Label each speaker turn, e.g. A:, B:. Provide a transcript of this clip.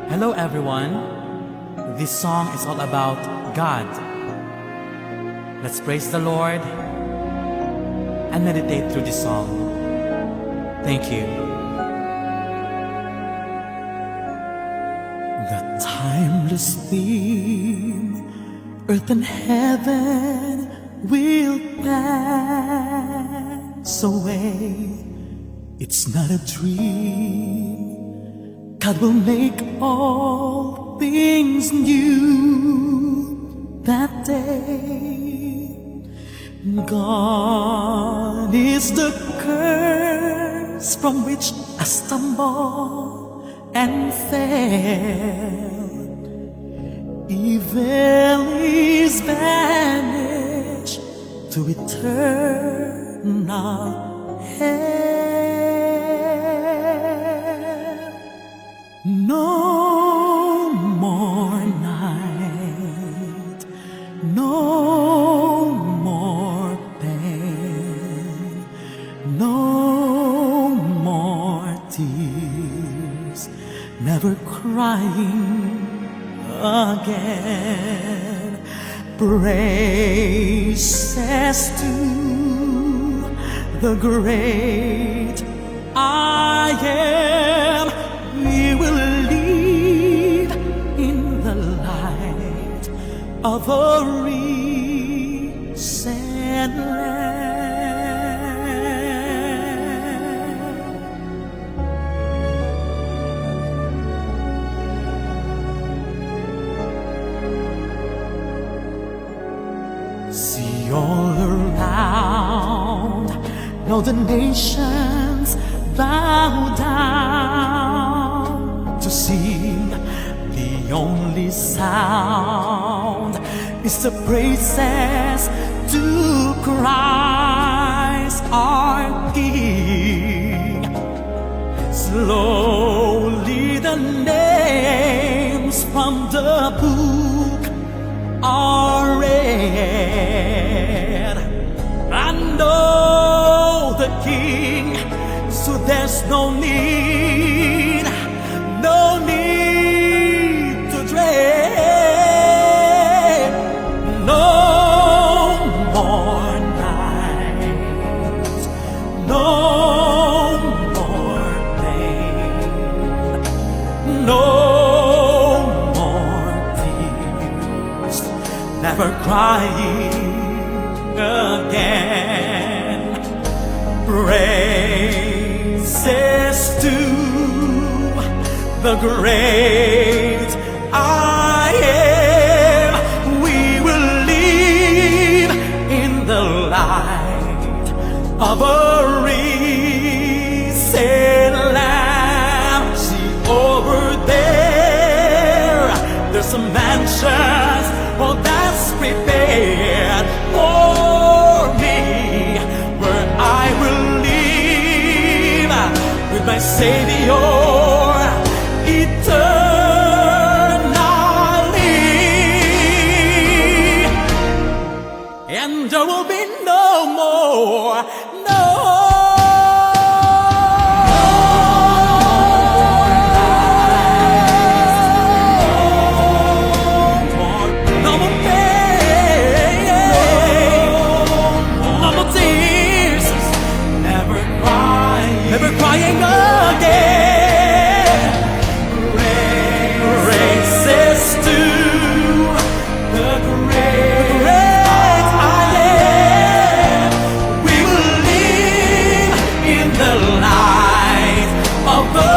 A: Hello everyone. This song is all about God. Let's praise the Lord and meditate through this song. Thank you. The timeless theme, earth and heaven will pass away. It's not a dream. God will make all things new that day. Gone is the curse from which I stumble and fail. Evil is banished to eternal hell. No more night, no more pain, no more tears, never crying again. Praises to the great I am. We will live in the light of a risen land. See all around, now the nations bow down to sing. The only sound is the praises to Christ our King. Slowly the names from the book are read. I know the King, so there's no need to dread. No more night, no more pain, no more tears, never crying again. Praises to the great I am. We will live in the light of a risen Lamb. See over there's some mansions, oh, that's prepared for me, where I will live with my Savior eternally. And there will be no more, never crying again. Praises to the great I am. We will live in the light of the